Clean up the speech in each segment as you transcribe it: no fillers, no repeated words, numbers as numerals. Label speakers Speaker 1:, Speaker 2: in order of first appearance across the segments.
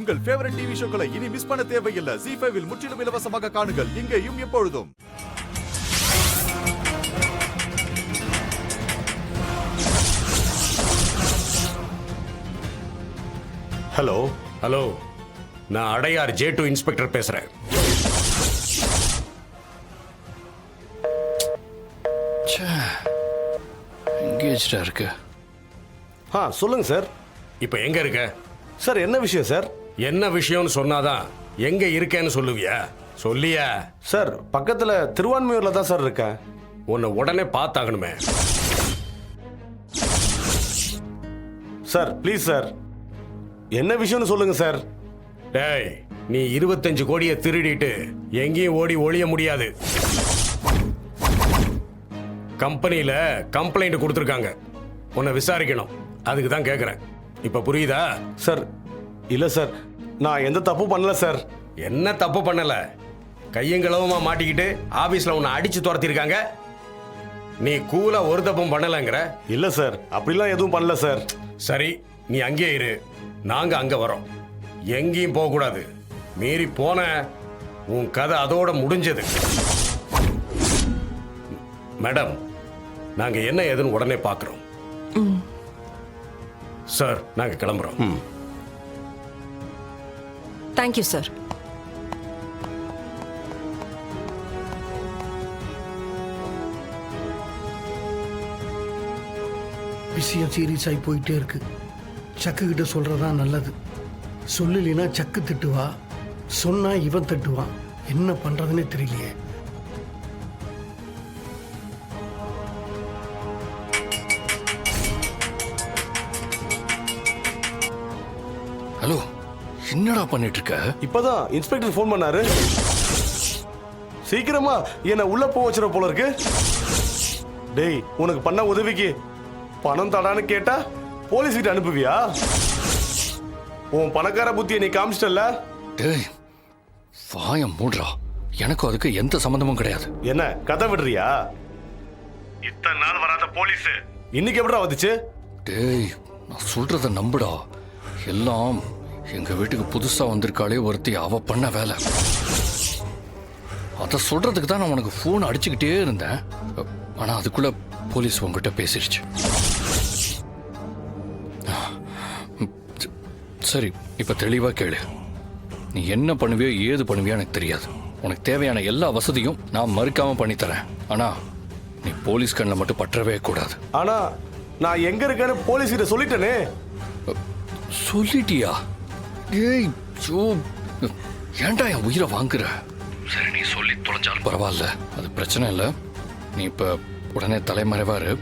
Speaker 1: உங்கள் favourite TV ஷோக்களை இனி miss பண்ண தேவையில்லை. ZEE5 இல் முற்றிலும் இலவசமாக காணுங்கள், இங்கேயும் எப்பொழுதும்.
Speaker 2: ஹலோ
Speaker 3: ஹலோ, நான் அடையார் J2 இன்ஸ்பெக்டர் பேசுறேன்.
Speaker 4: எங்கேஜ்டா இருக்கு.
Speaker 2: சொல்லுங்க சார்.
Speaker 3: இப்ப எங்க இருக்க
Speaker 2: சார்? என்ன விஷயம் சார்?
Speaker 3: என்ன விஷயம்னு சொன்னாதான் எங்க இருக்கேன்னு சொல்லுவியா? சொல்லியா?
Speaker 2: சார் பக்கத்துல திருவான்மையூர்ல தான் சார் இருக்கேன்.
Speaker 3: உன்னை உடனே பார்த்தாகணுமே.
Speaker 2: சார் ப்ளீஸ் சார், என்ன விஷயம்னு சொல்லுங்க சார்.
Speaker 3: டேய், நீ 25 கோடியை திருடிட்டு எங்கேயும் ஓடி ஒளிய முடியாது. கம்பெனியில கம்ப்ளைண்ட் கொடுத்துருக்காங்க, உன்னை விசாரிக்கணும். அதுக்கு தான் கேட்குறேன். இப்ப புரியுதா?
Speaker 2: சார் இல்ல சார், நான் எந்த தப்பு பண்ணல சார்.
Speaker 3: என்ன தப்பு பண்ணல? கையங்களவுமா மாட்டிக்கிட்டு ஆபீஸ்ல உன்னை அடிச்சு துரத்திருக்காங்க. நீ கூலா ஒரு தப்பும் பண்ணலங்கிற?
Speaker 2: இல்ல சார், அப்படிலாம் எதுவும் பண்ணல சார்.
Speaker 3: சரி, நீ அங்கே இரு, நாங்க அங்க வரோம். எங்கேயும் போக கூடாது. மீறி போன உன் கதை அதோட முடிஞ்சது. மேடம், நாங்க என்ன ஏதுன்னு உடனே பார்க்கிறோம். சார், நாங்க கிளம்புறோம்.
Speaker 5: Thank you sir.
Speaker 6: விஷயம் சீரியஸ் ஆகி போயிட்டே இருக்கு. சக்கு கிட்ட சொல்றதா நல்லது. சொல்லலைன்னா சக்கு திட்டுவா, சொன்னா இவன் திட்டுவான். என்ன பண்றதுன்னே தெரியலையே.
Speaker 4: ஹலோ, என்னடா பண்ணிட்டு இருக்க?
Speaker 2: இப்பதான் இன்ஸ்பெக்டர் ஃபோன் பண்ணாரு. சீக்கிரமா என்ன உள்ள போக வச்சிட போல இருக்கு. டேய், உனக்கு பண்ண உதவிக்கு பணம் தடான்னு கேட்டா போலீஸ் கிட்ட அனுப்புவியா? உன் பணக்கார புத்தியை நீ காமிச்சிட்டல.
Speaker 4: டேய், வாயம் மூடுறா. எனக்கு அதுக்கு எந்த சம்பந்தமும் கிடையாது.
Speaker 2: என்ன கதை விடுறியா? இத்தனை நாள் வராத போலீஸ் இன்னைக்கு எப்படா வந்துச்சு?
Speaker 4: டேய், நான் சொல்றத நம்புடா. எல்லாம் எங்க வீட்டுக்கு புதுசா வந்திருக்காளே ஒருத்தி, அவ பண்ண வேலை. அத சொல்றதுக்கு தான் நான் உனக்கு போன் அடிச்சுக்கிட்டே இருந்தேன். ஆனா அதுக்குள்ள போலீஸ் உங்ககிட்ட பேசிடுச்சு. சரி, இப்ப தெளிவா கேளு. நீ என்ன பண்ணுவியோ ஏது பண்ணுவியோ எனக்கு தெரியாது. உனக்கு தேவையான எல்லா வசதியும் நான் மறுக்காம பண்ணி தரேன். ஆனா நீ போலீஸ் கண்ணில் மட்டும் பற்றவே கூடாது.
Speaker 2: ஆனா நான் எங்க இருக்கேன்னு போலீஸ் கிட்ட சொல்லிட்டேனே.
Speaker 4: சொல்லிட்டியா? ஏய், ஏன்டா என் உயிரை வாங்குற? சரி, நீ சொல்லி தொலைஞ்சாலும் பரவாயில்ல, அது பிரச்சனை இல்லை. நீ இப்ப உடனே தலைமறைவாரு,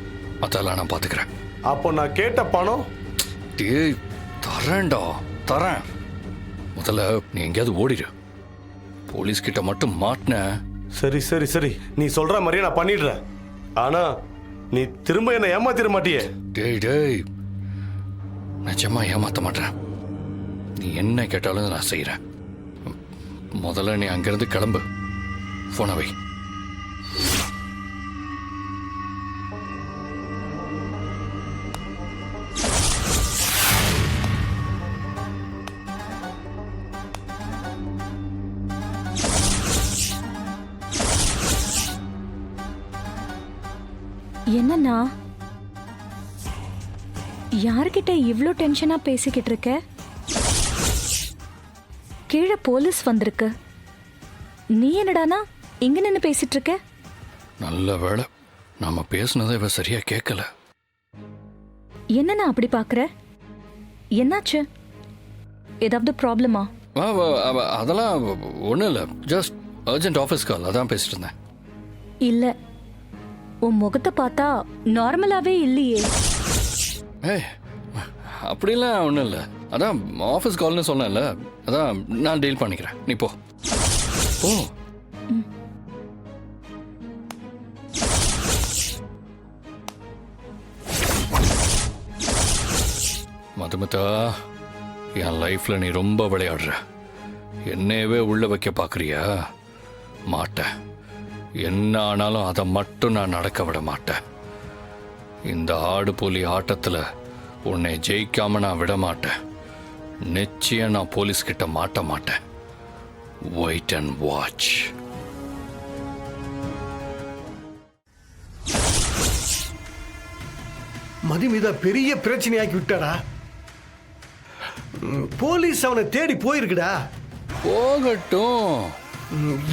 Speaker 4: அதெல்லாம் நான் பாத்துக்கிறேன்.
Speaker 2: அப்போ நான் கேட்ட பணம்?
Speaker 4: டேய், தரேன்டா, தரேன். முதல்ல நீ எங்கேயாவது ஓடிடு. போலீஸ் கிட்ட மட்டும் மாட்டின.
Speaker 2: சரி சரி சரி, நீ சொல்ற மாதிரியே நான் பண்ணிடுறேன். ஆனா நீ திரும்ப என்ன ஏமாத்திட மாட்டியே?
Speaker 4: டேய் டேய், நிஜமா ஏமாத்த மாட்டேன். நீ என்ன கேட்டாலும் நான் செய்யறேன். முதல்ல நீ அங்கிருந்து கிளம்பு. போன வை.
Speaker 7: என்னன்னா யார்கிட்ட இவ்ளோ டென்ஷனா பேசிக்கிட்டு இருக்க? கீழே போலீஸ் வந்திருக்கு. நீ என்னடானா இங்க நின்னு பேசிட்டு இருக்க?
Speaker 4: நல்ல வேளை நாம பேசுனதை இவ சரியா கேட்கல.
Speaker 7: என்னன்னா அப்படி பாக்குற? என்னாச்சு? ஏதாவது ப்ராப்ளமா?
Speaker 4: அதெல்லாம் ஒன்றும் இல்லை. ஜஸ்ட் அர்ஜென்ட் ஆஃபீஸ் கால், அதான் பேசிட்டு இருந்தேன்.
Speaker 7: இல்ல, உன் முகத்தை பார்த்தா நார்மலாவே இல்லையே.
Speaker 4: ஏய், அப்படிலாம் ஒன்றும் இல்லை. அதான் ஆஃபீஸ் கால்னு சொன்னேன்ல, அதான் நான் டீல் பண்ணிக்கிறேன். நீ போ. ஓ, மதுமிதா, என் லைஃப்ல நீ ரொம்ப விளையாடுற. என்னையவே உள்ள வைக்க பார்க்குறியா? மாட்டேன். என்ன ஆனாலும் அதை மட்டும் நான் நடக்க விட மாட்டேன். இந்த ஆடு புலி ஆட்டத்தில் உன்னை ஜெயிக்காம நான் விட மாட்டேன். நிச்சயம் நான் போலீஸ் கிட்ட மாட்ட மாட்டேன். Wait and watch.
Speaker 6: மதுமிதா பெரிய பிரச்சனையாக்கி விட்டாடா. போலீஸ் அவனை தேடி போயிருக்குடா.
Speaker 4: போகட்டும்.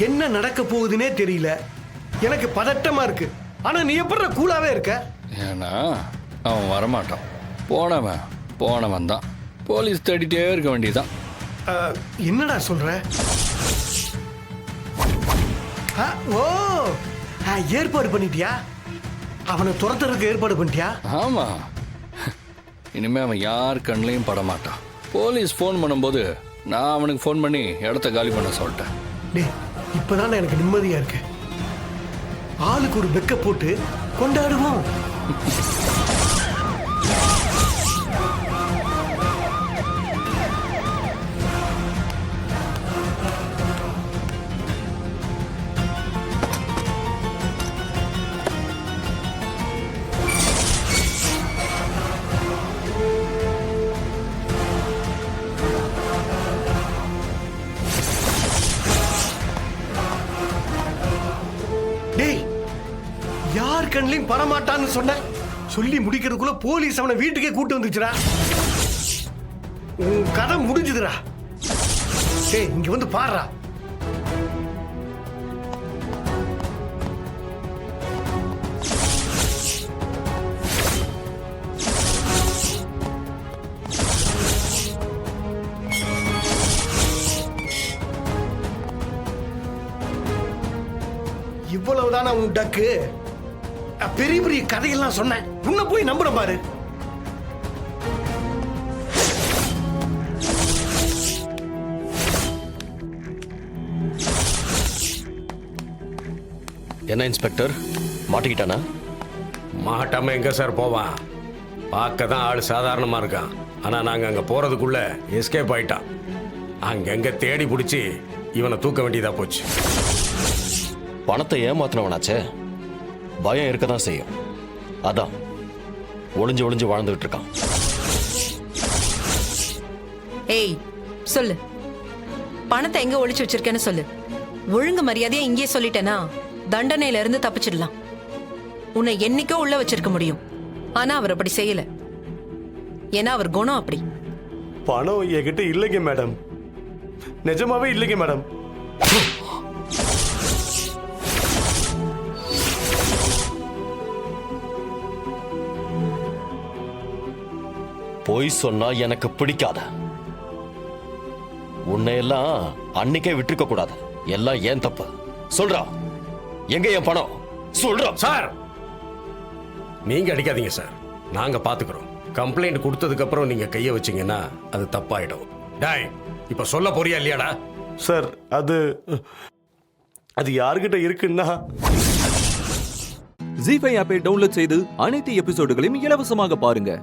Speaker 6: என்ன நடக்க போகுதுன்னே தெரியல. எனக்கு பதட்டமா இருக்கு. ஆனா நீ எப்படி கூலாவே இருக்க?
Speaker 4: ஏன்னா அவன் வரமாட்டான். போனவன் தான். போலீஸ் தேடிட்டே இருக்க வேண்டியதான்.
Speaker 6: என்னடா சொல்ற? ஓ, ஏற்பாடு பண்ணிட்டியா? அவனை துரத்துறதுக்கு ஏற்பாடு பண்ணிட்டியா?
Speaker 4: ஆமா, இனிமே அவன் யார் கண்ணிலையும் படமாட்டான். போலீஸ் ஃபோன் பண்ணும்போது நான் அவனுக்கு ஃபோன் பண்ணி இடத்த காலி பண்ண சொல்லிட்டேன்.
Speaker 6: டேய், இப்பதான் எனக்கு நிம்மதியா இருக்கு. ஆளுக்கு ஒரு பெக்க போட்டு கொண்டாடுவோம். டேய், யார் கண்ணிலையும் படமாட்டான்னு சொன்ன. சொல்லி முடிக்கிறதுக்குள்ள போலீஸ் அவனை வீட்டுக்கே கூட்டு வந்துச்சுடா. உன் கதை முடிஞ்சுதுடா. டேய், இங்க வந்து பாருடா. இவ்வளவுதானா உன் டக்கு? பெரிய பெரிய கதையெல்லாம் சொன்னேன். உன்னை போய் நம்புற பாரு.
Speaker 5: என்ன இன்ஸ்பெக்டர், மாட்டிக்கிட்டானா?
Speaker 3: மாட்டாம எங்க சார் போவான்? பார்க்க தான் ஆள் சாதாரணமா இருக்கான். ஆனா நாங்க அங்க போறதுக்குள்ள எஸ்கேப் ஆயிட்டான். அங்கங்க தேடி பிடிச்சி இவனை தூக்க வேண்டியதா போச்சு.
Speaker 5: பணத்தை ஏமாத்தினவனாச்சே, பயம் இருக்க தான் செய்யும். அதான் ஒளிஞ்சு ஒளிஞ்சு வாழ்ந்துகிட்டு இருக்கான்.
Speaker 8: ஏய், சொல்லு, பணத்தை எங்க ஒளிச்சு வச்சிருக்கேன்னு சொல்லு. ஒழுங்கு மரியாதையா இங்கேயே சொல்லிட்டேனா தண்டனையில இருந்து தப்பிச்சிடலாம். உன்னை என்னைக்கோ உள்ள வச்சிருக்க முடியும். ஆனா அவர் அப்படி செய்யல. ஏன்னா அவர் குணம் அப்படி.
Speaker 2: பணம் என்கிட்ட இல்லைங்க மேடம். நிஜமாவே இல்லைங்க மேடம்.
Speaker 5: பொய் சொன்னா எனக்கு பிடிக்காத. உன்னையெல்லாம் அன்னைக்கே விட்டுருக்க கூடாது. எல்லாம் ஏன் தப்பு? சொல்றா, எங்க என் பணம்? சொல்றா.
Speaker 3: சார், நீங்க அடிக்காதீங்க சார், நாங்க பாத்துக்கிறோம். கம்ப்ளைண்ட் கொடுத்ததுக்கு அப்புறம் நீங்க கைய வச்சீங்கன்னா அது தப்பாயிடும். டாய், இப்ப சொல்ல போறியா இல்லையாடா?
Speaker 2: சார், அது யார்கிட்ட இருக்குன்னா,
Speaker 9: ஜீ5 ஆப்பை டவுன்லோட் செய்து அனைத்து எபிசோடுகளையும் இலவசமாக பாருங்க.